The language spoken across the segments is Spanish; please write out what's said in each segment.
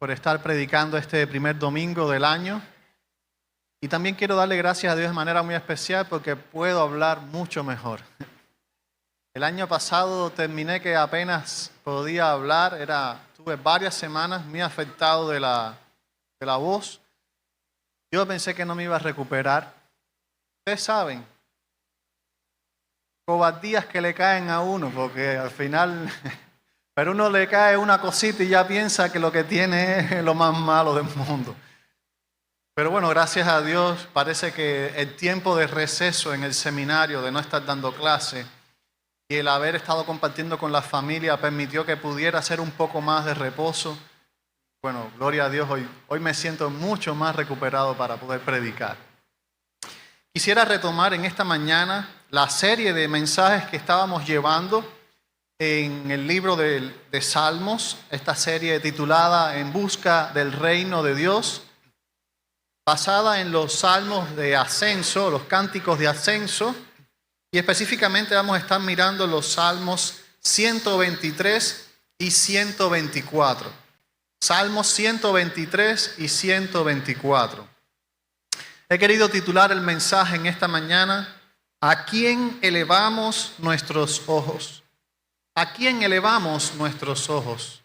por estar predicando este primer domingo del año. Y también quiero darle gracias a Dios de manera muy especial porque puedo hablar mucho mejor. El año pasado terminé que apenas podía hablar, tuve varias semanas muy afectado de la voz. Yo pensé que no me iba a recuperar. Ustedes saben, cobardías que le caen a uno, porque al final, pero uno le cae una cosita y ya piensa que lo que tiene es lo más malo del mundo. Pero bueno, gracias a Dios, parece que el tiempo de receso en el seminario, de no estar dando clase, y el haber estado compartiendo con la familia permitió que pudiera hacer un poco más de reposo. Bueno, gloria a Dios, hoy me siento mucho más recuperado para poder predicar. Quisiera retomar en esta mañana la serie de mensajes que estábamos llevando en el libro de Salmos, esta serie titulada En busca del reino de Dios, basada en los salmos de ascenso, los cánticos de ascenso, y específicamente vamos a estar mirando los salmos 123 y 124. Salmos 123 y 124. He querido titular el mensaje en esta mañana, ¿a quién elevamos nuestros ojos? ¿A quién elevamos nuestros ojos?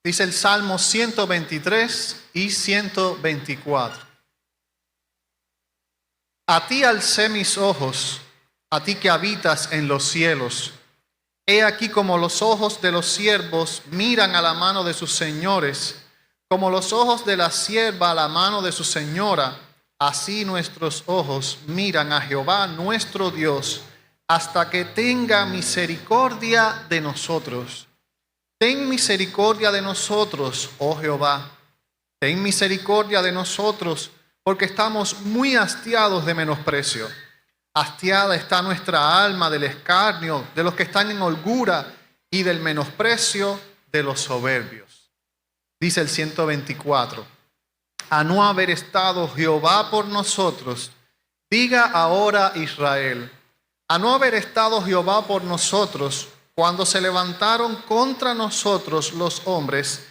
Dice el Salmo 123 y 124. A ti alcé mis ojos, a ti que habitas en los cielos. He aquí como los ojos de los siervos miran a la mano de sus señores, como los ojos de la sierva a la mano de su señora, así nuestros ojos miran a Jehová nuestro Dios, hasta que tenga misericordia de nosotros. Ten misericordia de nosotros, oh Jehová. Ten misericordia de nosotros, porque estamos muy hastiados de menosprecio. Hastiada está nuestra alma del escarnio, de los que están en holgura y del menosprecio de los soberbios. Dice el 124. A no haber estado Jehová por nosotros, diga ahora Israel. A no haber estado Jehová por nosotros, cuando se levantaron contra nosotros los hombres,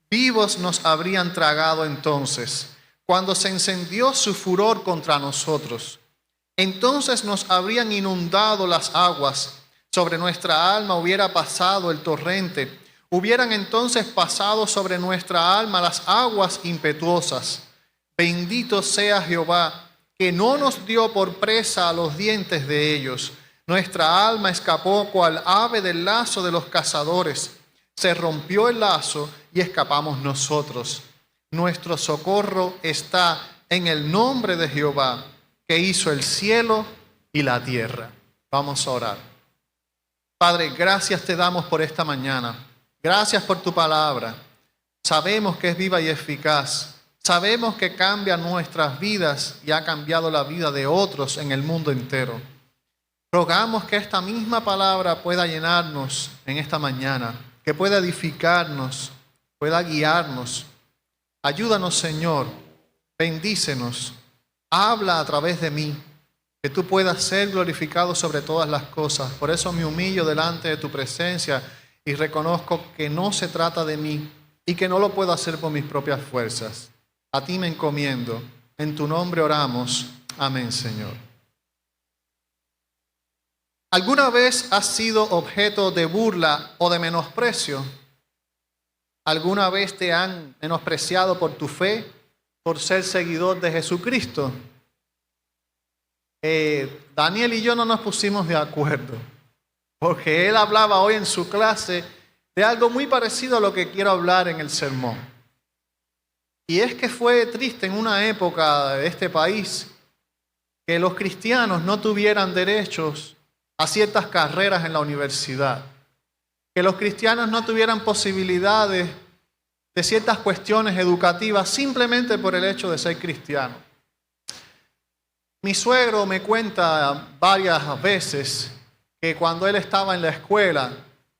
vivos nos habrían tragado entonces, cuando se encendió su furor contra nosotros. Entonces nos habrían inundado las aguas, sobre nuestra alma hubiera pasado el torrente, hubieran entonces pasado sobre nuestra alma las aguas impetuosas. Bendito sea Jehová, que no nos dio por presa a los dientes de ellos. Nuestra alma escapó cual ave del lazo de los cazadores. Se rompió el lazo y escapamos nosotros. Nuestro socorro está en el nombre de Jehová, que hizo el cielo y la tierra. Vamos a orar. Padre, gracias te damos por esta mañana. Gracias por tu palabra. Sabemos que es viva y eficaz. Sabemos que cambia nuestras vidas y ha cambiado la vida de otros en el mundo entero. Rogamos que esta misma palabra pueda llenarnos en esta mañana, que pueda edificarnos, pueda guiarnos. Ayúdanos, Señor, bendícenos, habla a través de mí, que tú puedas ser glorificado sobre todas las cosas. Por eso me humillo delante de tu presencia y reconozco que no se trata de mí y que no lo puedo hacer por mis propias fuerzas. A ti me encomiendo, en tu nombre oramos. Amén, Señor. ¿Alguna vez has sido objeto de burla o de menosprecio? ¿Alguna vez te han menospreciado por tu fe, por ser seguidor de Jesucristo? Daniel y yo no nos pusimos de acuerdo, porque él hablaba hoy en su clase de algo muy parecido a lo que quiero hablar en el sermón. Y es que fue triste en una época de este país que los cristianos no tuvieran derechos a ciertas carreras en la universidad, que los cristianos no tuvieran posibilidades de ciertas cuestiones educativas simplemente por el hecho de ser cristiano. Mi suegro me cuenta varias veces que cuando él estaba en la escuela,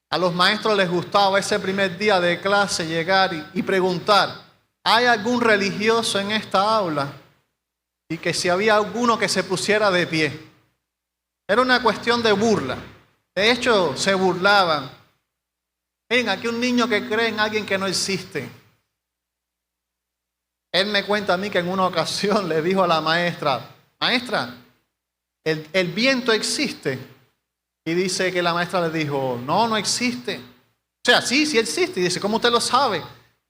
a los maestros les gustaba ese primer día de clase llegar y preguntar, ¿hay algún religioso en esta aula? Y que si había alguno que se pusiera de pie. Era una cuestión de burla. De hecho, se burlaban Miren, aquí un niño que cree en alguien que no existe. Él me cuenta a mí que en una ocasión le dijo a la maestra, maestra, ¿el viento existe? Y dice que la maestra le dijo, no, no existe. O sea, sí, sí existe. Y dice, ¿cómo usted lo sabe?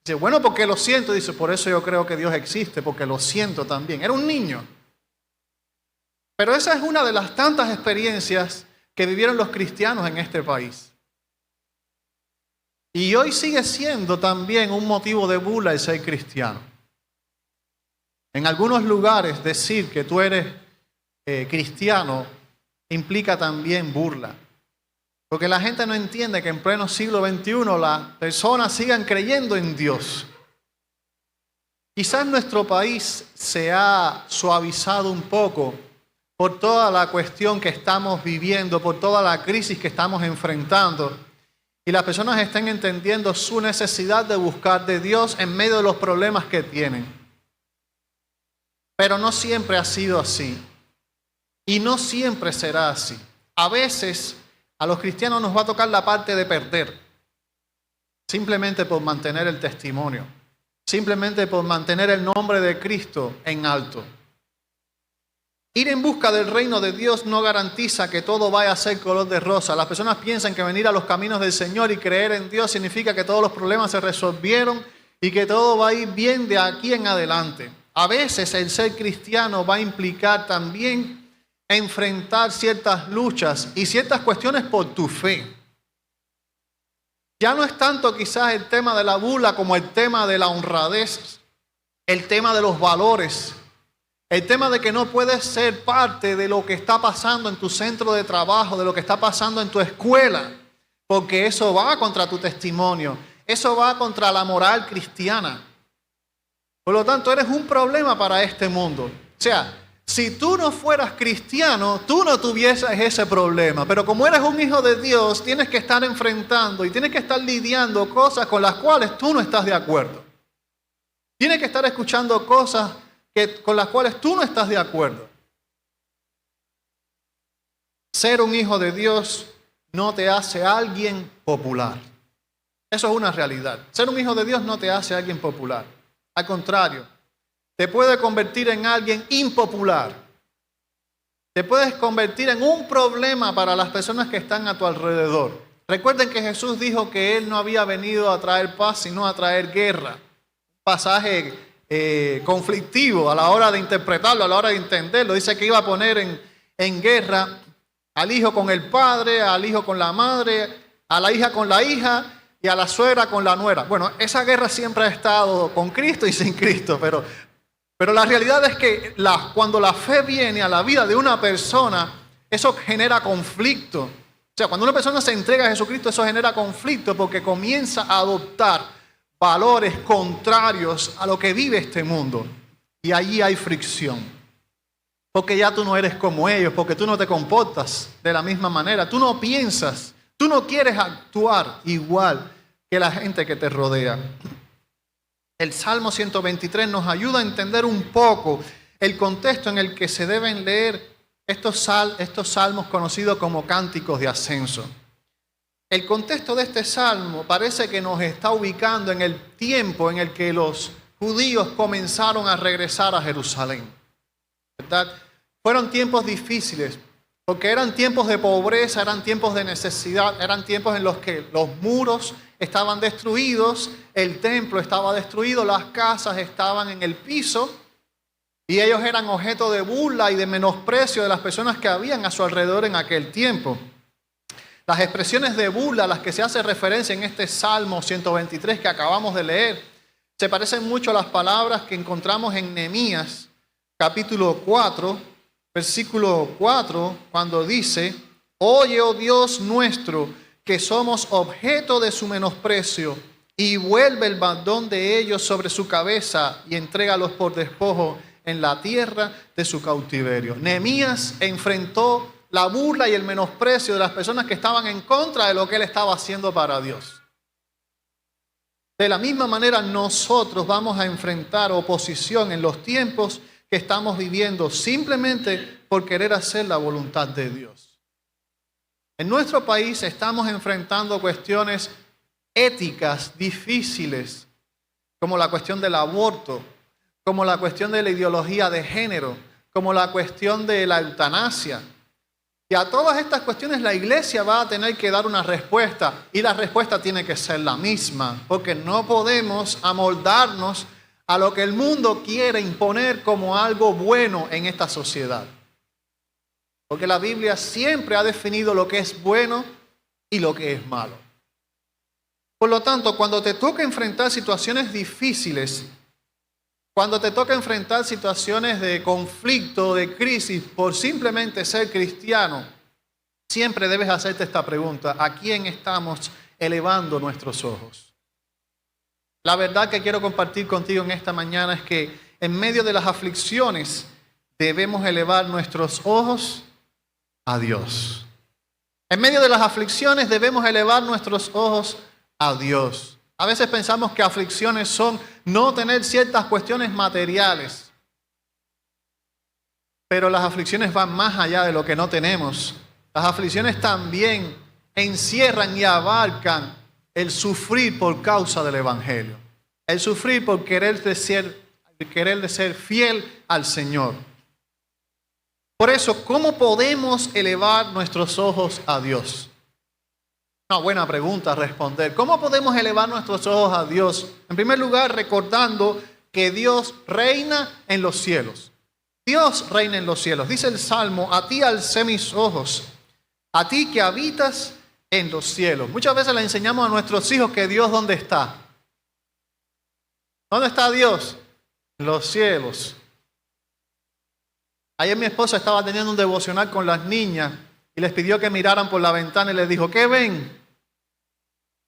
Dice, bueno, porque lo siento. Dice, por eso yo creo que Dios existe, porque lo siento también. Era un niño. Pero esa es una de las tantas experiencias que vivieron los cristianos en este país. Y hoy sigue siendo también un motivo de burla el ser cristiano. En algunos lugares decir que tú eres cristiano implica también burla. Porque la gente no entiende que en pleno siglo XXI las personas sigan creyendo en Dios. Quizás nuestro país se ha suavizado un poco por toda la cuestión que estamos viviendo, por toda la crisis que estamos enfrentando. Y las personas están entendiendo su necesidad de buscar de Dios en medio de los problemas que tienen. Pero no siempre ha sido así. Y no siempre será así. A veces a los cristianos nos va a tocar la parte de perder. Simplemente por mantener el testimonio. Simplemente por mantener el nombre de Cristo en alto. Ir en busca del reino de Dios no garantiza que todo vaya a ser color de rosa. Las personas piensan que venir a los caminos del Señor y creer en Dios significa que todos los problemas se resolvieron y que todo va a ir bien de aquí en adelante. A veces el ser cristiano va a implicar también enfrentar ciertas luchas y ciertas cuestiones por tu fe. Ya no es tanto quizás el tema de la burla como el tema de la honradez, el tema de los valores, el tema de que no puedes ser parte de lo que está pasando en tu centro de trabajo, de lo que está pasando en tu escuela, porque eso va contra tu testimonio, eso va contra la moral cristiana. Por lo tanto, eres un problema para este mundo. O sea, si tú no fueras cristiano, tú no tuvieses ese problema. Pero como eres un hijo de Dios, tienes que estar enfrentando y tienes que estar lidiando cosas con las cuales tú no estás de acuerdo. Tienes que estar escuchando cosas con las cuales tú no estás de acuerdo. Ser un hijo de Dios no te hace alguien popular. Eso es una realidad. Ser un hijo de Dios no te hace alguien popular. Al contrario, te puede convertir en alguien impopular. Te puedes convertir en un problema para las personas que están a tu alrededor. Recuerden que Jesús dijo que Él no había venido a traer paz, sino a traer guerra. Un pasaje conflictivo a la hora de interpretarlo, a la hora de entenderlo. Dice que iba a poner en guerra al hijo con el padre, al hijo con la madre, a la hija con la hija y a la suegra con la nuera. Bueno, esa guerra siempre ha estado con Cristo y sin Cristo, pero la realidad es que cuando la fe viene a la vida de una persona, eso genera conflicto. O sea, cuando una persona se entrega a Jesucristo, eso genera conflicto porque comienza a adoptar valores contrarios a lo que vive este mundo. Y allí hay fricción. Porque ya tú no eres como ellos, porque tú no te comportas de la misma manera. Tú no piensas, tú no quieres actuar igual que la gente que te rodea. El Salmo 123 nos ayuda a entender un poco el contexto en el que se deben leer estos salmos conocidos como cánticos de ascenso. El contexto de este salmo parece que nos está ubicando en el tiempo en el que los judíos comenzaron a regresar a Jerusalén, ¿verdad? Fueron tiempos difíciles, porque eran tiempos de pobreza, eran tiempos de necesidad, eran tiempos en los que los muros estaban destruidos, el templo estaba destruido, las casas estaban en el piso y ellos eran objeto de burla y de menosprecio de las personas que habían a su alrededor en aquel tiempo. Las expresiones de burla a las que se hace referencia en este Salmo 123 que acabamos de leer se parecen mucho a las palabras que encontramos en Nehemías capítulo 4, versículo 4, cuando dice: oye, oh Dios nuestro, que somos objeto de su menosprecio, y vuelve el baldón de ellos sobre su cabeza y entrégalos por despojo en la tierra de su cautiverio. Nehemías enfrentó la burla y el menosprecio de las personas que estaban en contra de lo que él estaba haciendo para Dios. De la misma manera, nosotros vamos a enfrentar oposición en los tiempos que estamos viviendo simplemente por querer hacer la voluntad de Dios. En nuestro país estamos enfrentando cuestiones éticas difíciles, como la cuestión del aborto, como la cuestión de la ideología de género, como la cuestión de la eutanasia. Y a todas estas cuestiones la iglesia va a tener que dar una respuesta, y la respuesta tiene que ser la misma, porque no podemos amoldarnos a lo que el mundo quiere imponer como algo bueno en esta sociedad. Porque la Biblia siempre ha definido lo que es bueno y lo que es malo. Por lo tanto, cuando te toca enfrentar situaciones difíciles, cuando te toca enfrentar situaciones de conflicto, de crisis, por simplemente ser cristiano, siempre debes hacerte esta pregunta: ¿a quién estamos elevando nuestros ojos? La verdad que quiero compartir contigo en esta mañana es que en medio de las aflicciones debemos elevar nuestros ojos a Dios. En medio de las aflicciones debemos elevar nuestros ojos a Dios. A veces pensamos que aflicciones son no tener ciertas cuestiones materiales, pero las aflicciones van más allá de lo que no tenemos. Las aflicciones también encierran y abarcan el sufrir por causa del Evangelio, el sufrir por querer de ser fiel al Señor. Por eso, ¿cómo podemos elevar nuestros ojos a Dios? Una buena pregunta a responder. ¿Cómo podemos elevar nuestros ojos a Dios? En primer lugar, recordando que Dios reina en los cielos. Dios reina en los cielos. Dice el Salmo: a ti alcé mis ojos, a ti que habitas en los cielos. Muchas veces le enseñamos a nuestros hijos que Dios, ¿dónde está? ¿Dónde está Dios? En los cielos. Ayer mi esposa estaba teniendo un devocional con las niñas y les pidió que miraran por la ventana y les dijo: ¿qué ven?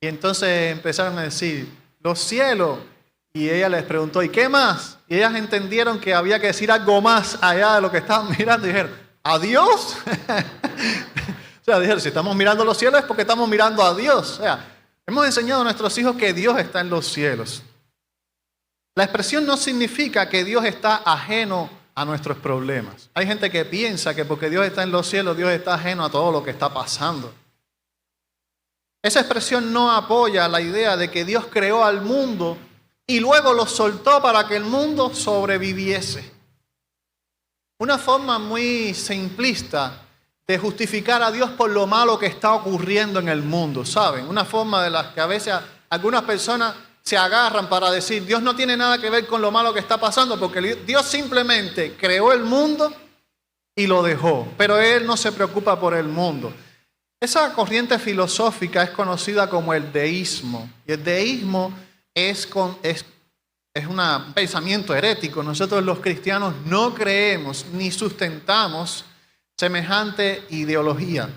Y entonces empezaron a decir: los cielos. Y ella les preguntó: ¿y qué más? Y ellas entendieron que había que decir algo más allá de lo que estaban mirando y dijeron: ¿a Dios? O sea, dijeron: si estamos mirando los cielos es porque estamos mirando a Dios. O sea, hemos enseñado a nuestros hijos que Dios está en los cielos. La expresión no significa que Dios está ajeno a nuestros problemas. Hay gente que piensa que porque Dios está en los cielos, Dios está ajeno a todo lo que está pasando. Esa expresión no apoya la idea de que Dios creó al mundo y luego lo soltó para que el mundo sobreviviese. Una forma muy simplista de justificar a Dios por lo malo que está ocurriendo en el mundo, ¿saben? Una forma de las que a veces algunas personas se agarran para decir: Dios no tiene nada que ver con lo malo que está pasando, porque Dios simplemente creó el mundo y lo dejó, pero Él no se preocupa por el mundo. Esa corriente filosófica es conocida como el deísmo, y el deísmo es un pensamiento herético. Nosotros los cristianos no creemos ni sustentamos semejante ideología.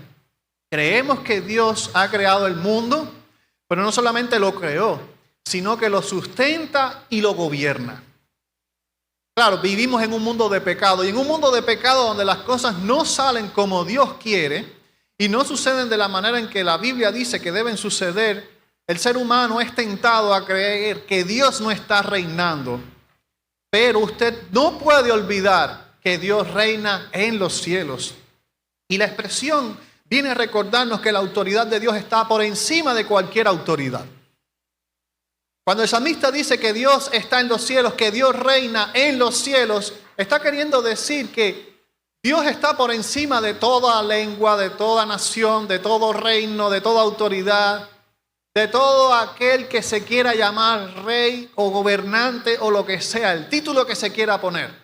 Creemos que Dios ha creado el mundo, pero no solamente lo creó, sino que lo sustenta y lo gobierna. Claro, vivimos en un mundo de pecado, y en un mundo de pecado donde las cosas no salen como Dios quiere y no suceden de la manera en que la Biblia dice que deben suceder, el ser humano es tentado a creer que Dios no está reinando. Pero usted no puede olvidar que Dios reina en los cielos. Y la expresión viene a recordarnos que la autoridad de Dios está por encima de cualquier autoridad. Cuando el salmista dice que Dios está en los cielos, que Dios reina en los cielos, está queriendo decir que Dios está por encima de toda lengua, de toda nación, de todo reino, de toda autoridad, de todo aquel que se quiera llamar rey o gobernante o lo que sea, el título que se quiera poner.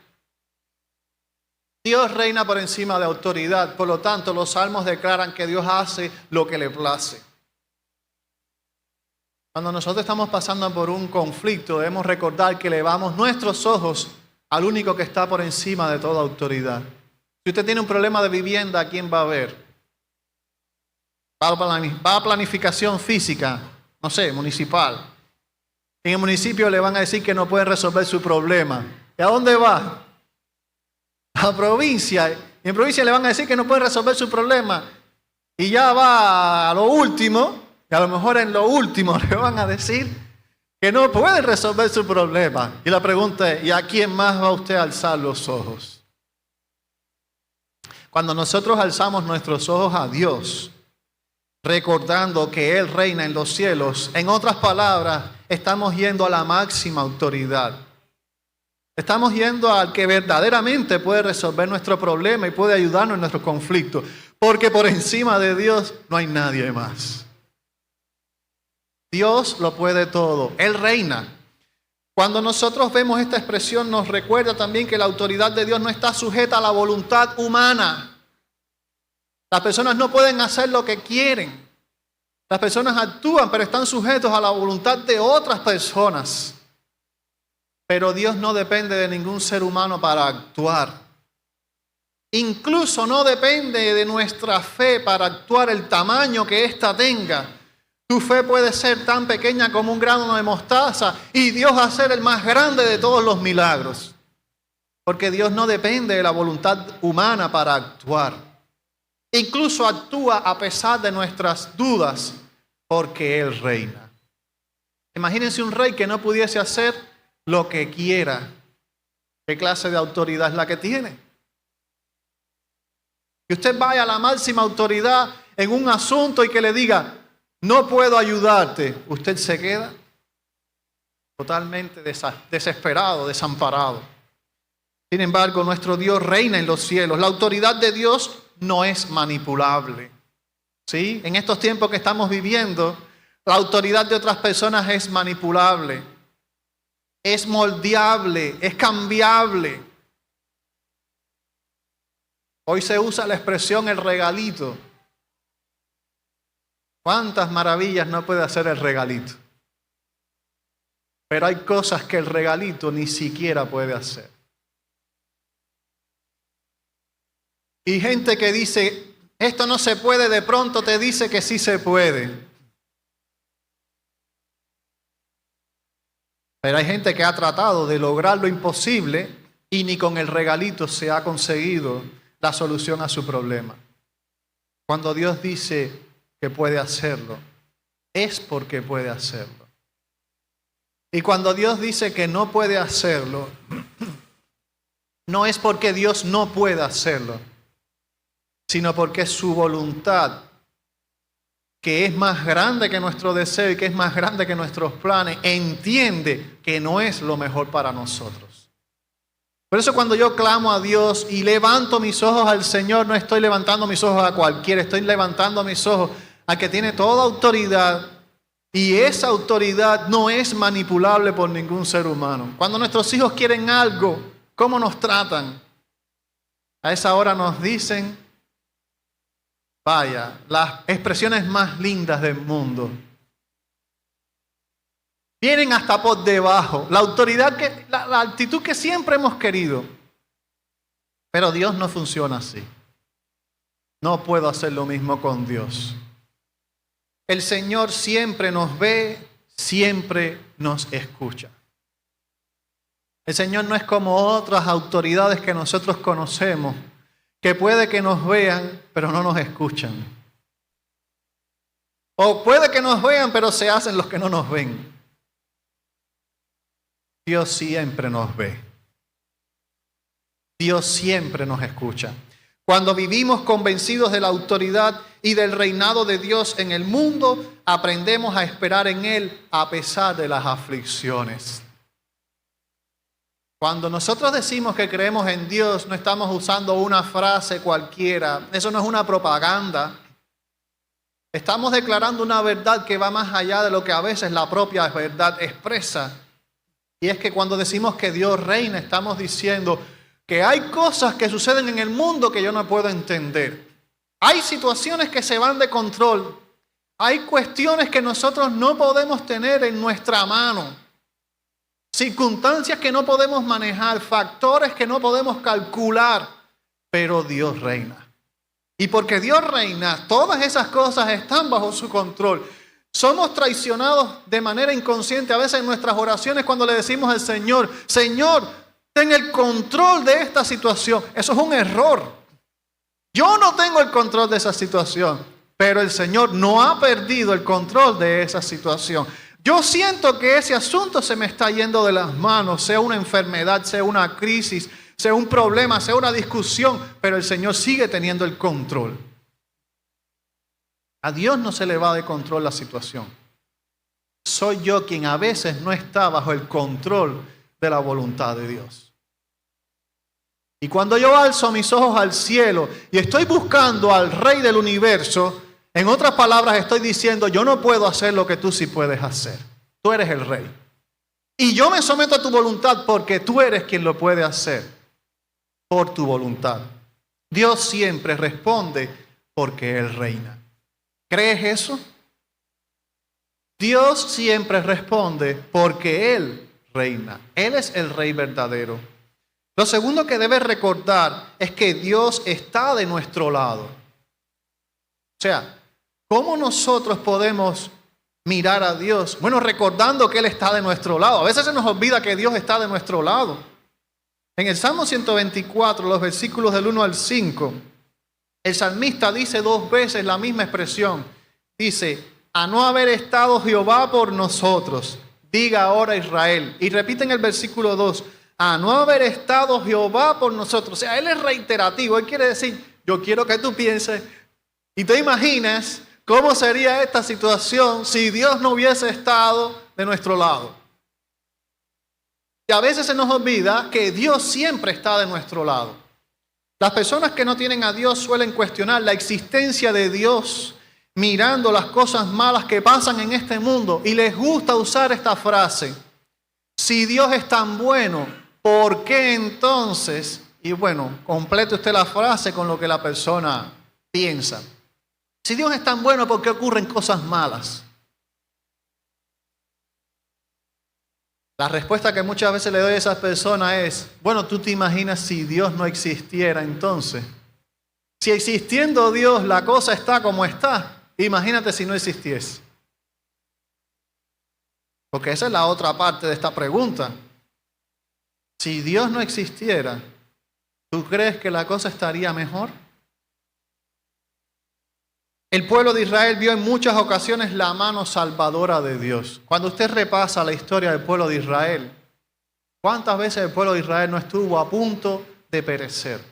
Dios reina por encima de autoridad, por lo tanto los salmos declaran que Dios hace lo que le place. Cuando nosotros estamos pasando por un conflicto, debemos recordar que elevamos nuestros ojos al único que está por encima de toda autoridad. Si usted tiene un problema de vivienda, ¿a quién va a ver? Va a planificación física, no sé, municipal. En el municipio le van a decir que no pueden resolver su problema. ¿Y a dónde va? A la provincia. Y en provincia le van a decir que no pueden resolver su problema. Y ya va a lo último. Y a lo mejor en lo último le van a decir que no pueden resolver su problema. Y la pregunta es: ¿y a quién más va usted a alzar los ojos? Cuando nosotros alzamos nuestros ojos a Dios, recordando que Él reina en los cielos. En otras palabras, estamos yendo a la máxima autoridad. Estamos yendo al que verdaderamente puede resolver nuestro problema y puede ayudarnos en nuestro conflicto. Porque por encima de Dios no hay nadie más. Dios lo puede todo. Él reina. Cuando nosotros vemos esta expresión, nos recuerda también que la autoridad de Dios no está sujeta a la voluntad humana. Las personas no pueden hacer lo que quieren. Las personas actúan, pero están sujetos a la voluntad de otras personas. Pero Dios no depende de ningún ser humano para actuar. Incluso no depende de nuestra fe para actuar el tamaño que ésta tenga. Tu fe puede ser tan pequeña como un grano de mostaza y Dios va a ser el más grande de todos los milagros. Porque Dios no depende de la voluntad humana para actuar. Incluso actúa a pesar de nuestras dudas porque Él reina. Imagínense un rey que no pudiese hacer lo que quiera. ¿Qué clase de autoridad es la que tiene? Que usted vaya a la máxima autoridad en un asunto y que le diga, no puedo ayudarte. Usted se queda totalmente desesperado, desamparado. Sin embargo, nuestro Dios reina en los cielos. La autoridad de Dios no es manipulable. ¿Sí? En estos tiempos que estamos viviendo, la autoridad de otras personas es manipulable, es moldeable, es cambiable. Hoy se usa la expresión el regalito. ¿Cuántas maravillas no puede hacer el regalito? Pero hay cosas que el regalito ni siquiera puede hacer. Y gente que dice, esto no se puede, de pronto te dice que sí se puede. Pero hay gente que ha tratado de lograr lo imposible y ni con el regalito se ha conseguido la solución a su problema. Cuando Dios dice que puede hacerlo, es porque puede hacerlo. Y cuando Dios dice que no puede hacerlo, no es porque Dios no pueda hacerlo, sino porque es su voluntad, que es más grande que nuestro deseo y que es más grande que nuestros planes, entiende que no es lo mejor para nosotros. Por eso cuando yo clamo a Dios y levanto mis ojos al Señor, no estoy levantando mis ojos a cualquiera, estoy levantando mis ojos al que tiene toda autoridad, y esa autoridad no es manipulable por ningún ser humano. Cuando nuestros hijos quieren algo, ¿cómo nos tratan? A esa hora nos dicen, vaya, las expresiones más lindas del mundo. Vienen hasta por debajo. La autoridad, la actitud que siempre hemos querido. Pero Dios no funciona así. No puedo hacer lo mismo con Dios. El Señor siempre nos ve, siempre nos escucha. El Señor no es como otras autoridades que nosotros conocemos, que puede que nos vean, pero no nos escuchan. O puede que nos vean, pero se hacen los que no nos ven. Dios siempre nos ve. Dios siempre nos escucha. Cuando vivimos convencidos de la autoridad y del reinado de Dios en el mundo, aprendemos a esperar en Él a pesar de las aflicciones. Cuando nosotros decimos que creemos en Dios, no estamos usando una frase cualquiera. Eso no es una propaganda. Estamos declarando una verdad que va más allá de lo que a veces la propia verdad expresa. Y es que cuando decimos que Dios reina, estamos diciendo que hay cosas que suceden en el mundo que yo no puedo entender. Hay situaciones que se van de control. Hay cuestiones que nosotros no podemos tener en nuestra mano. Circunstancias que no podemos manejar, factores que no podemos calcular, pero Dios reina. Y porque Dios reina, todas esas cosas están bajo su control. Somos traicionados de manera inconsciente a veces en nuestras oraciones cuando le decimos al Señor, Señor, ten el control de esta situación. Eso es un error. Yo no tengo el control de esa situación, pero el Señor no ha perdido el control de esa situación. Yo siento que ese asunto se me está yendo de las manos, sea una enfermedad, sea una crisis, sea un problema, sea una discusión, pero el Señor sigue teniendo el control. A Dios no se le va de control la situación. Soy yo quien a veces no está bajo el control de la voluntad de Dios. Y cuando yo alzo mis ojos al cielo y estoy buscando al Rey del universo, en otras palabras estoy diciendo, yo no puedo hacer lo que tú sí puedes hacer. Tú eres el Rey. Y yo me someto a tu voluntad porque tú eres quien lo puede hacer. Por tu voluntad. Dios siempre responde porque Él reina. ¿Crees eso? Dios siempre responde porque Él reina. Él es el Rey verdadero. Lo segundo que debes recordar es que Dios está de nuestro lado. O sea, ¿cómo nosotros podemos mirar a Dios? Bueno, recordando que Él está de nuestro lado. A veces se nos olvida que Dios está de nuestro lado. En el Salmo 124, los versículos del 1 al 5, el salmista dice 2 veces la misma expresión. Dice, a no haber estado Jehová por nosotros, diga ahora Israel. Y repite en el versículo 2, a no haber estado Jehová por nosotros. O sea, Él es reiterativo. Él quiere decir, yo quiero que tú pienses y te imaginas cómo sería esta situación si Dios no hubiese estado de nuestro lado. Y a veces se nos olvida que Dios siempre está de nuestro lado. Las personas que no tienen a Dios suelen cuestionar la existencia de Dios mirando las cosas malas que pasan en este mundo y les gusta usar esta frase. Si Dios es tan bueno, ¿por qué entonces? Y bueno, complete usted la frase con lo que la persona piensa. Si Dios es tan bueno, ¿por qué ocurren cosas malas? La respuesta que muchas veces le doy a esas personas es, bueno, tú te imaginas si Dios no existiera entonces. Si existiendo Dios la cosa está como está, imagínate si no existiese. Porque esa es la otra parte de esta pregunta. Si Dios no existiera, ¿tú crees que la cosa estaría mejor? El pueblo de Israel vio en muchas ocasiones la mano salvadora de Dios. Cuando usted repasa la historia del pueblo de Israel, ¿cuántas veces el pueblo de Israel no estuvo a punto de perecer?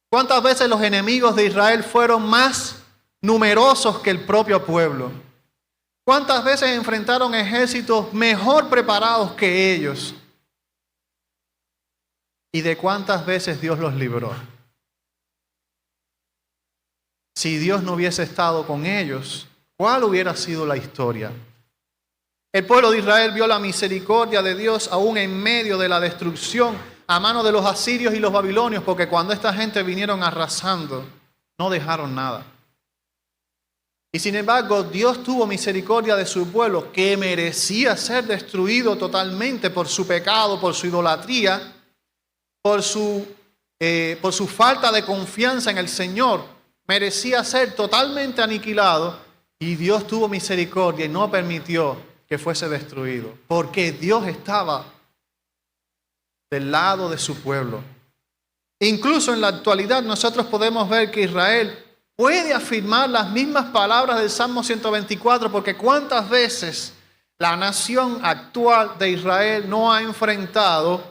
¿Cuántas veces los enemigos de Israel fueron más numerosos que el propio pueblo? ¿Cuántas veces enfrentaron ejércitos mejor preparados que ellos? ¿Y de cuántas veces Dios los libró? Si Dios no hubiese estado con ellos, ¿cuál hubiera sido la historia? El pueblo de Israel vio la misericordia de Dios aún en medio de la destrucción a mano de los asirios y los babilonios, porque cuando esta gente vinieron arrasando, no dejaron nada. Y sin embargo, Dios tuvo misericordia de su pueblo, que merecía ser destruido totalmente por su pecado, por su idolatría, por su falta de confianza en el Señor. Merecía ser totalmente aniquilado y Dios tuvo misericordia y no permitió que fuese destruido, porque Dios estaba del lado de su pueblo. Incluso en la actualidad nosotros podemos ver que Israel puede afirmar las mismas palabras del Salmo 124, porque cuántas veces la nación actual de Israel no ha enfrentado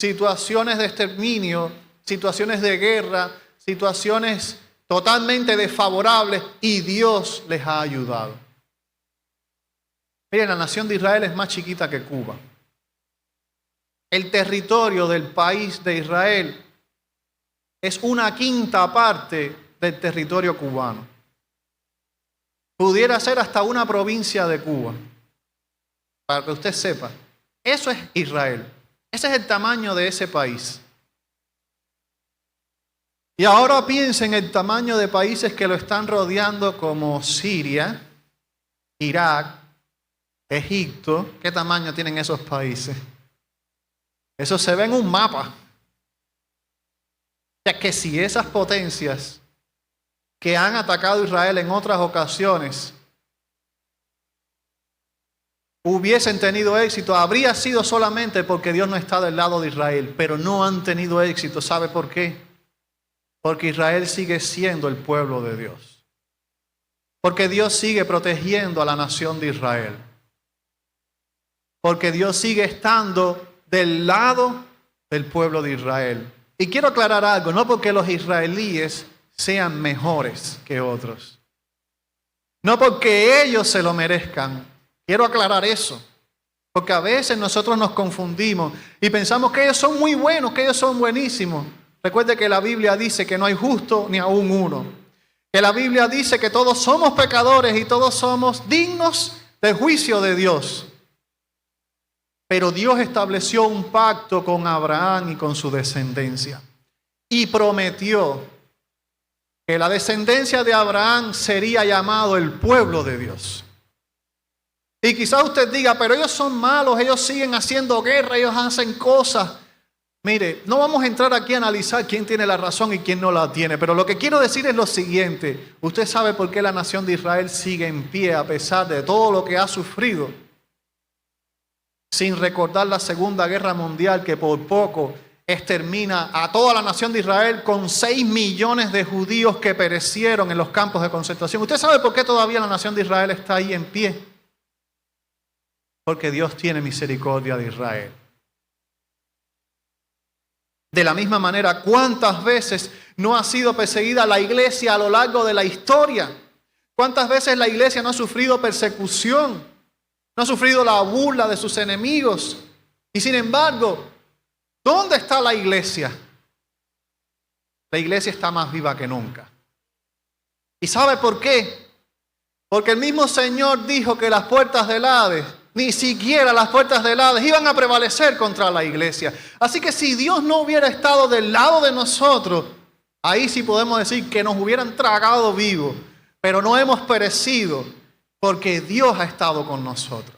situaciones de exterminio, situaciones de guerra, situaciones totalmente desfavorables, y Dios les ha ayudado. Miren, la nación de Israel es más chiquita que Cuba. El territorio del país de Israel es 1/5 parte del territorio cubano. Pudiera ser hasta una provincia de Cuba. Para que usted sepa, eso es Israel. Ese es el tamaño de ese país. Y ahora piensen en el tamaño de países que lo están rodeando, como Siria, Irak, Egipto. ¿Qué tamaño tienen esos países? Eso se ve en un mapa. O sea que si esas potencias que han atacado a Israel en otras ocasiones hubiesen tenido éxito, habría sido solamente porque Dios no está del lado de Israel, pero no han tenido éxito. ¿Sabe por qué? Porque Israel sigue siendo el pueblo de Dios. Porque Dios sigue protegiendo a la nación de Israel. Porque Dios sigue estando del lado del pueblo de Israel. Y quiero aclarar algo, no porque los israelíes sean mejores que otros. No porque ellos se lo merezcan. Quiero aclarar eso. Porque a veces nosotros nos confundimos y pensamos que ellos son muy buenos, que ellos son buenísimos. Recuerde que la Biblia dice que no hay justo ni aún uno. Que la Biblia dice que todos somos pecadores y todos somos dignos del juicio de Dios. Pero Dios estableció un pacto con Abraham y con su descendencia. Y prometió que la descendencia de Abraham sería llamado el pueblo de Dios. Y quizás usted diga, pero ellos son malos, ellos siguen haciendo guerra, ellos hacen cosas. Mire, no vamos a entrar aquí a analizar quién tiene la razón y quién no la tiene, pero lo que quiero decir es lo siguiente. Usted sabe por qué la nación de Israel sigue en pie a pesar de todo lo que ha sufrido, sin recordar la Segunda Guerra Mundial que por poco extermina a toda la nación de Israel con 6 millones de judíos que perecieron en los campos de concentración. ¿Usted sabe por qué todavía la nación de Israel está ahí en pie? Porque Dios tiene misericordia de Israel. De la misma manera, ¿cuántas veces no ha sido perseguida la iglesia a lo largo de la historia? ¿Cuántas veces la iglesia no ha sufrido persecución? No ha sufrido la burla de sus enemigos. Y sin embargo, ¿dónde está la iglesia? La iglesia está más viva que nunca. ¿Y sabe por qué? Porque el mismo Señor dijo que las puertas del Hades, ni siquiera las puertas del Hades, iban a prevalecer contra la iglesia. Así que si Dios no hubiera estado del lado de nosotros, ahí sí podemos decir que nos hubieran tragado vivos, pero no hemos perecido porque Dios ha estado con nosotros.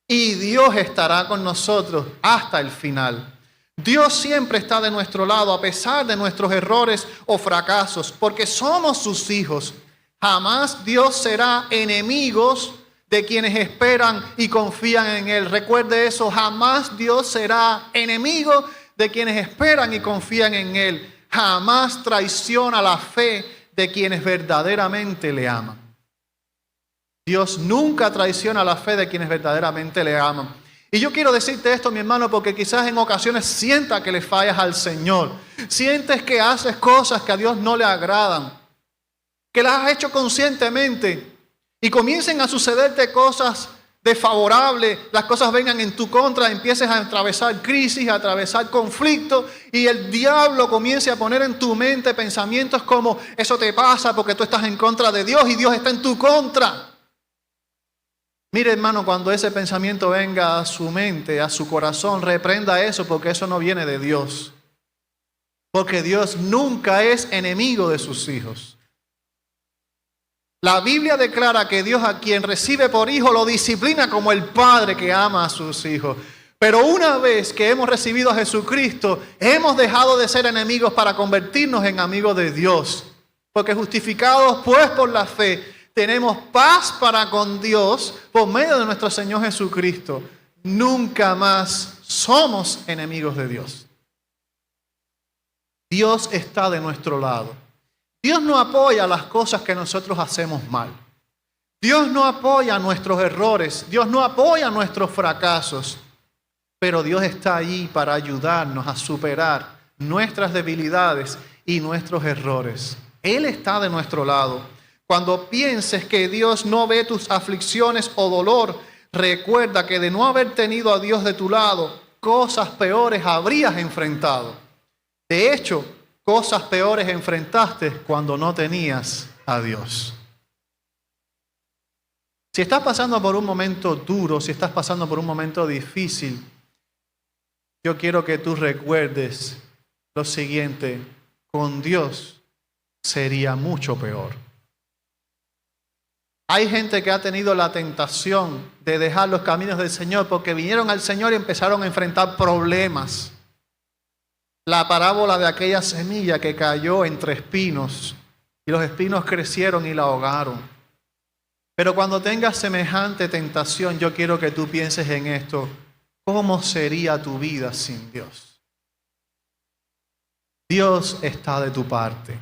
Y Dios estará con nosotros hasta el final. Dios siempre está de nuestro lado a pesar de nuestros errores o fracasos, porque somos sus hijos. Jamás Dios será enemigos de quienes esperan y confían en Él. Recuerde eso, jamás Dios será enemigo de quienes esperan y confían en Él. Jamás traiciona la fe de quienes verdaderamente le aman. Dios nunca traiciona la fe de quienes verdaderamente le aman. Y yo quiero decirte esto, mi hermano, porque quizás en ocasiones sientas que le fallas al Señor. Sientes que haces cosas que a Dios no le agradan, que las has hecho conscientemente. Y comiencen a sucederte cosas desfavorables, las cosas vengan en tu contra, empieces a atravesar crisis, a atravesar conflictos, y el diablo comience a poner en tu mente pensamientos como, eso te pasa porque tú estás en contra de Dios y Dios está en tu contra. Mire, hermano, cuando ese pensamiento venga a su mente, a su corazón, reprenda eso porque eso no viene de Dios. Porque Dios nunca es enemigo de sus hijos. La Biblia declara que Dios a quien recibe por hijo lo disciplina como el padre que ama a sus hijos. Pero una vez que hemos recibido a Jesucristo, hemos dejado de ser enemigos para convertirnos en amigos de Dios. Porque justificados pues por la fe, tenemos paz para con Dios por medio de nuestro Señor Jesucristo. Nunca más somos enemigos de Dios. Dios está de nuestro lado. Dios no apoya las cosas que nosotros hacemos mal. Dios no apoya nuestros errores. Dios no apoya nuestros fracasos. Pero Dios está allí para ayudarnos a superar nuestras debilidades y nuestros errores. Él está de nuestro lado. Cuando pienses que Dios no ve tus aflicciones o dolor, recuerda que de no haber tenido a Dios de tu lado, cosas peores habrías enfrentado. De hecho, cosas peores enfrentaste cuando no tenías a Dios. Si estás pasando por un momento duro, si estás pasando por un momento difícil, yo quiero que tú recuerdes lo siguiente: con Dios sería mucho peor. Hay gente que ha tenido la tentación de dejar los caminos del Señor porque vinieron al Señor y empezaron a enfrentar problemas. La parábola de aquella semilla que cayó entre espinos y los espinos crecieron y la ahogaron. Pero cuando tengas semejante tentación, yo quiero que tú pienses en esto: ¿cómo sería tu vida sin Dios? Dios está de tu parte.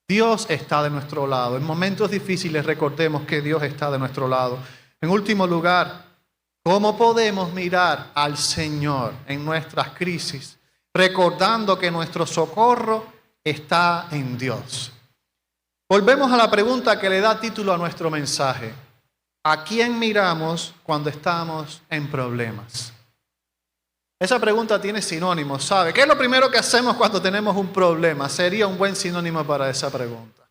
Dios está de nuestro lado. En momentos difíciles recordemos que Dios está de nuestro lado. En último lugar, ¿cómo podemos mirar al Señor en nuestras crisis? Recordando que nuestro socorro está en Dios. Volvemos a la pregunta que le da título a nuestro mensaje. ¿A quién miramos cuando estamos en problemas? Esa pregunta tiene sinónimos, ¿sabe? ¿Qué es lo primero que hacemos cuando tenemos un problema? Sería un buen sinónimo para esa pregunta.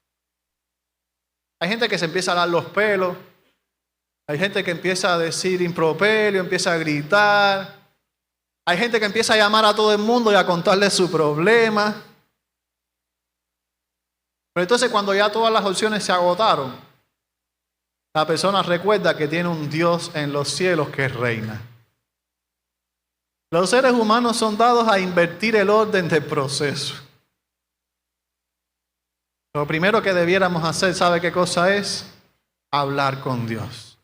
Hay gente que se empieza a dar los pelos, hay gente que empieza a decir improperio, empieza a gritar, hay gente que empieza a llamar a todo el mundo y a contarle su problema. Pero entonces cuando ya todas las opciones se agotaron, la persona recuerda que tiene un Dios en los cielos que reina. Los seres humanos son dados a invertir el orden del proceso. Lo primero que debiéramos hacer, ¿sabe qué cosa es? Hablar con Dios.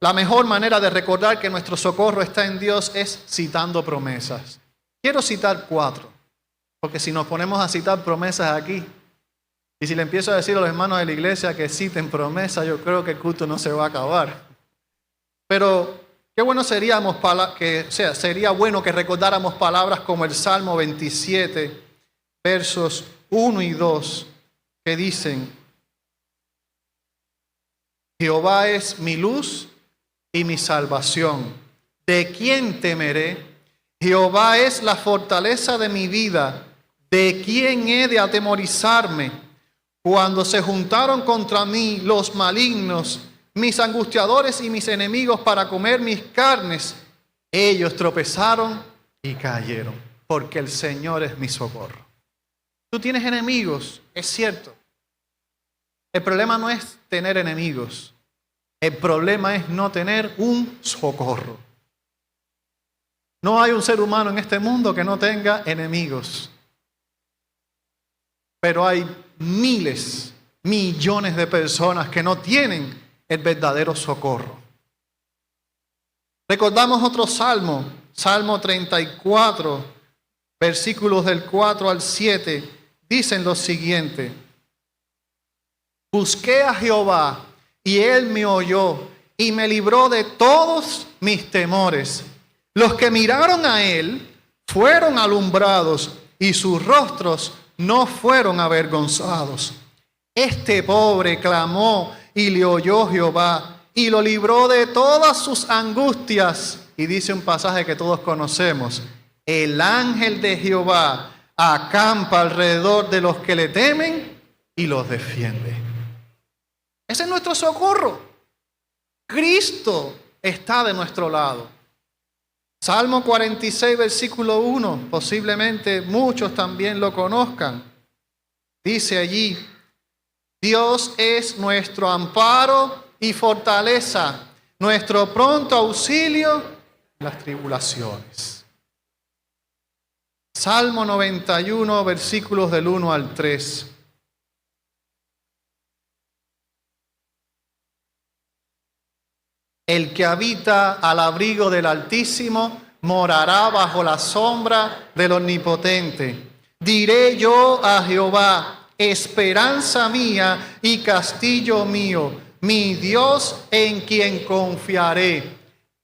La mejor manera de recordar que nuestro socorro está en Dios es citando promesas. Quiero citar 4, porque si nos ponemos a citar promesas aquí, y si le empiezo a decir a los hermanos de la iglesia que citen promesas, yo creo que el culto no se va a acabar. Pero qué bueno sería bueno que recordáramos palabras como el Salmo 27, versos 1 y 2, que dicen: Jehová es mi luz y mi salvación. ¿De quién temeré? Jehová es la fortaleza de mi vida. ¿De quién he de atemorizarme? Cuando se juntaron contra mí los malignos, mis angustiadores y mis enemigos para comer mis carnes, ellos tropezaron y cayeron, porque el Señor es mi socorro. Tú tienes enemigos, es cierto. El problema no es tener enemigos. El problema es no tener un socorro. No hay un ser humano en este mundo que no tenga enemigos. Pero hay miles, millones de personas que no tienen el verdadero socorro. Recordamos otro salmo, Salmo 34, versículos del 4 al 7, dicen lo siguiente: Busqué a Jehová y él me oyó y me libró de todos mis temores. Los que miraron a él fueron alumbrados y sus rostros no fueron avergonzados. Este pobre clamó y le oyó Jehová y lo libró de todas sus angustias. Y dice un pasaje que todos conocemos: el ángel de Jehová acampa alrededor de los que le temen y los defiende. Ese es nuestro socorro. Cristo está de nuestro lado. Salmo 46, versículo 1, posiblemente muchos también lo conozcan. Dice allí: Dios es nuestro amparo y fortaleza, nuestro pronto auxilio en las tribulaciones. Salmo 91, versículos del 1 al 3. El que habita al abrigo del Altísimo morará bajo la sombra del Omnipotente. Diré yo a Jehová: esperanza mía y castillo mío, mi Dios en quien confiaré.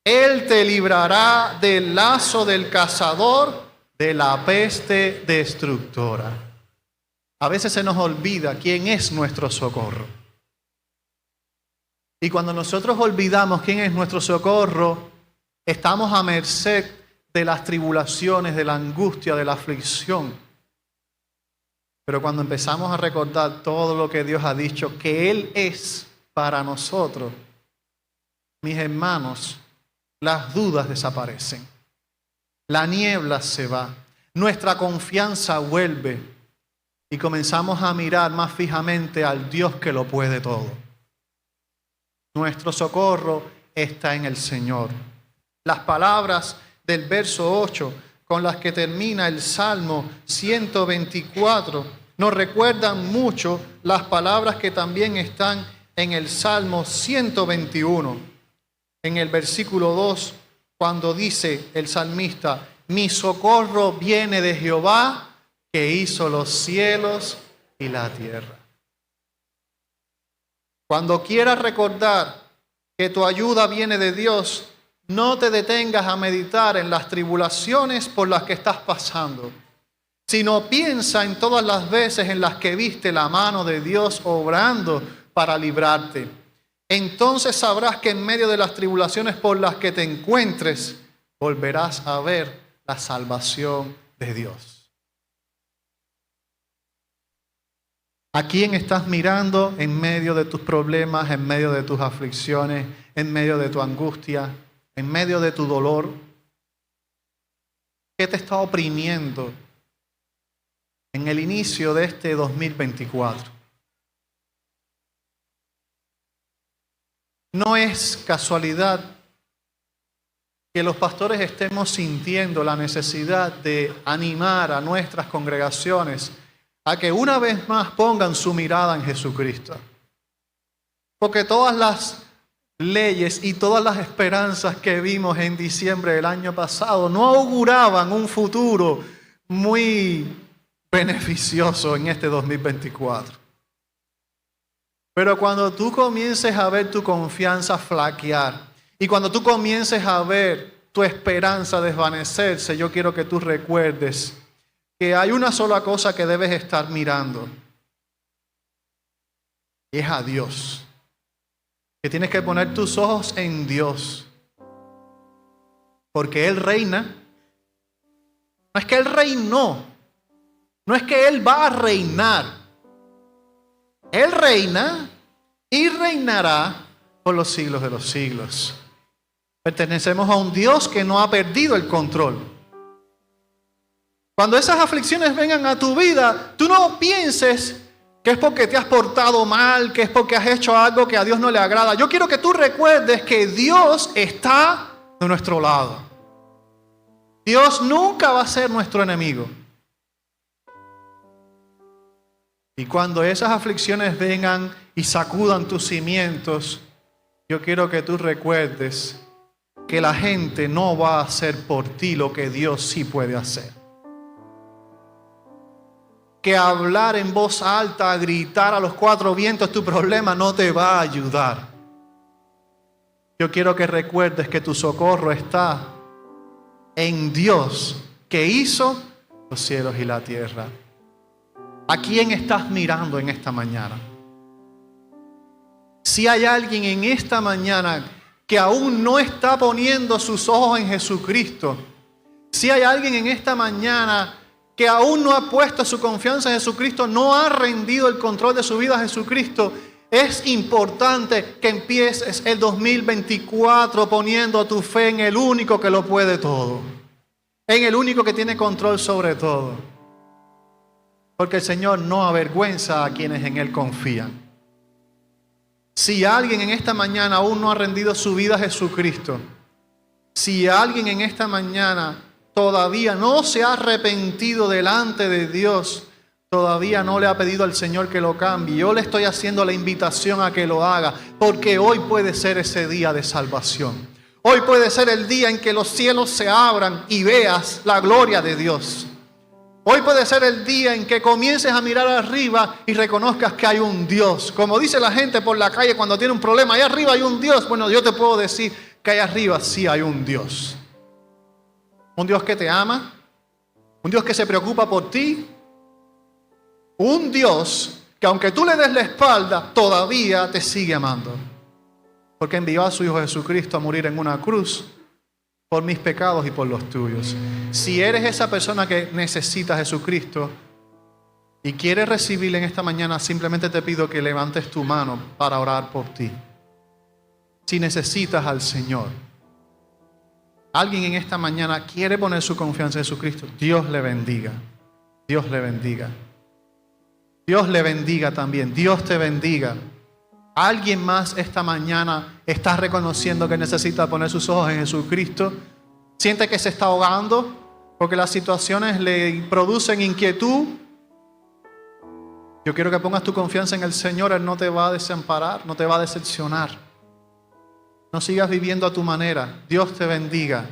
Él te librará del lazo del cazador, de la peste destructora. A veces se nos olvida quién es nuestro socorro. Y cuando nosotros olvidamos quién es nuestro socorro, estamos a merced de las tribulaciones, de la angustia, de la aflicción. Pero cuando empezamos a recordar todo lo que Dios ha dicho que Él es para nosotros, mis hermanos, las dudas desaparecen. La niebla se va. Nuestra confianza vuelve. Y comenzamos a mirar más fijamente al Dios que lo puede todo. Nuestro socorro está en el Señor. Las palabras del verso 8 con las que termina el Salmo 124 nos recuerdan mucho las palabras que también están en el Salmo 121. En el versículo 2, cuando dice el salmista: mi socorro viene de Jehová, que hizo los cielos y la tierra. Cuando quieras recordar que tu ayuda viene de Dios, no te detengas a meditar en las tribulaciones por las que estás pasando. sino piensa en todas las veces en las que viste la mano de Dios obrando para librarte. Entonces sabrás que en medio de las tribulaciones por las que te encuentres, volverás a ver la salvación de Dios. ¿A quién estás mirando en medio de tus problemas, en medio de tus aflicciones, en medio de tu angustia, en medio de tu dolor? ¿Qué te está oprimiendo en el inicio de este 2024? No es casualidad que los pastores estemos sintiendo la necesidad de animar a nuestras congregaciones a que una vez más pongan su mirada en Jesucristo. Porque todas las leyes y todas las esperanzas que vimos en diciembre del año pasado no auguraban un futuro muy beneficioso en este 2024. Pero cuando tú comiences a ver tu confianza flaquear y cuando tú comiences a ver tu esperanza desvanecerse, yo quiero que tú recuerdes que hay una sola cosa que debes estar mirando. Y es a Dios. Que tienes que poner tus ojos en Dios. Porque Él reina. No es que Él reinó. No es que Él va a reinar. Él reina y reinará por los siglos de los siglos. Pertenecemos a un Dios que no ha perdido el control. Cuando esas aflicciones vengan a tu vida, tú no pienses que es porque te has portado mal, que es porque has hecho algo que a Dios no le agrada. Yo quiero que tú recuerdes que Dios está de nuestro lado. Dios nunca va a ser nuestro enemigo. Y cuando esas aflicciones vengan y sacudan tus cimientos, yo quiero que tú recuerdes que la gente no va a hacer por ti lo que Dios sí puede hacer. Que hablar en voz alta, gritar a los cuatro vientos tu problema no te va a ayudar. Yo quiero que recuerdes que tu socorro está en Dios que hizo los cielos y la tierra. ¿A quién estás mirando en esta mañana? Si hay alguien en esta mañana que aún no está poniendo sus ojos en Jesucristo, si hay alguien en esta mañana que aún no ha puesto su confianza en Jesucristo, no ha rendido el control de su vida a Jesucristo, es importante que empieces el 2024 poniendo tu fe en el único que lo puede todo, en el único que tiene control sobre todo. Porque el Señor no avergüenza a quienes en Él confían. Si alguien en esta mañana aún no ha rendido su vida a Jesucristo, si alguien en esta mañana todavía no se ha arrepentido delante de Dios, todavía no le ha pedido al Señor que lo cambie, yo le estoy haciendo la invitación a que lo haga, porque hoy puede ser ese día de salvación. Hoy puede ser el día en que los cielos se abran y veas la gloria de Dios. Hoy puede ser el día en que comiences a mirar arriba y reconozcas que hay un Dios. Como dice la gente por la calle cuando tiene un problema, allá arriba hay un Dios. Bueno, yo te puedo decir que allá arriba sí hay un Dios. Un Dios que te ama, un Dios que se preocupa por ti, un Dios que aunque tú le des la espalda, todavía te sigue amando. Porque envió a su Hijo Jesucristo a morir en una cruz por mis pecados y por los tuyos. Si eres esa persona que necesita a Jesucristo y quieres recibirle en esta mañana, simplemente te pido que levantes tu mano para orar por ti. Si necesitas al Señor, alguien en esta mañana quiere poner su confianza en Jesucristo, Dios le bendiga. Dios le bendiga. Dios le bendiga también. Dios te bendiga. ¿Alguien más esta mañana está reconociendo que necesita poner sus ojos en Jesucristo? ¿Siente que se está ahogando porque las situaciones le producen inquietud? Yo quiero que pongas tu confianza en el Señor. Él no te va a desamparar, no te va a decepcionar. No sigas viviendo a tu manera. Dios te bendiga.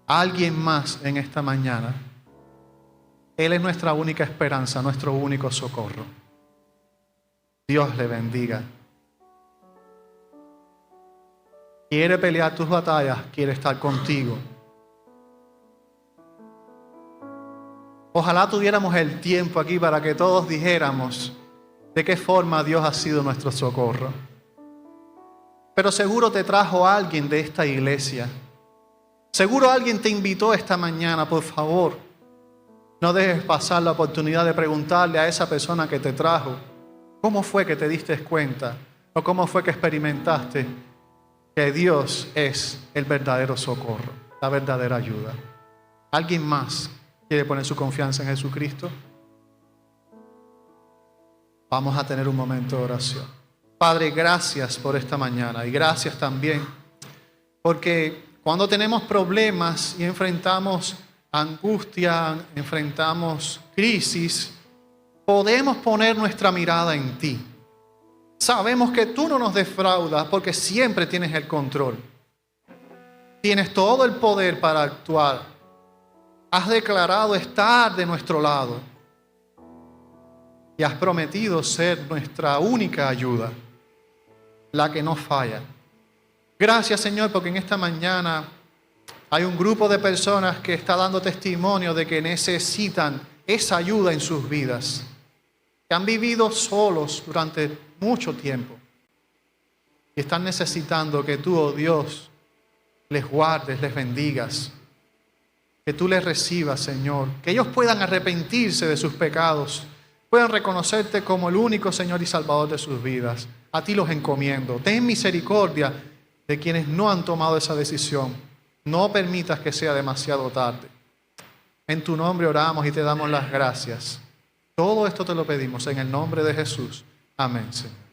¿Alguien más en esta mañana? Él es nuestra única esperanza, nuestro único socorro. Dios le bendiga. Quiere pelear tus batallas, quiere estar contigo. Ojalá tuviéramos el tiempo aquí para que todos dijéramos de qué forma Dios ha sido nuestro socorro. Pero seguro te trajo alguien de esta iglesia. Seguro alguien te invitó esta mañana. Por favor, no dejes pasar la oportunidad de preguntarle a esa persona que te trajo, ¿cómo fue que te diste cuenta? ¿O cómo fue que experimentaste que Dios es el verdadero socorro, la verdadera ayuda? ¿Alguien más quiere poner su confianza en Jesucristo? Vamos a tener un momento de oración. Padre, gracias por esta mañana y gracias también porque cuando tenemos problemas y enfrentamos angustia, enfrentamos crisis, podemos poner nuestra mirada en ti. Sabemos que tú no nos defraudas porque siempre tienes el control. Tienes todo el poder para actuar. Has declarado estar de nuestro lado y has prometido ser nuestra única ayuda, la que no falla. Gracias, Señor, porque en esta mañana hay un grupo de personas que está dando testimonio de que necesitan esa ayuda en sus vidas, que han vivido solos durante mucho tiempo y están necesitando que tú, oh Dios, les guardes, les bendigas, que tú les recibas, Señor, que ellos puedan arrepentirse de sus pecados, puedan reconocerte como el único Señor y Salvador de sus vidas. A ti los encomiendo. Ten misericordia de quienes no han tomado esa decisión. No permitas que sea demasiado tarde. En tu nombre oramos y te damos las gracias. Todo esto te lo pedimos en el nombre de Jesús. Amén, Señor.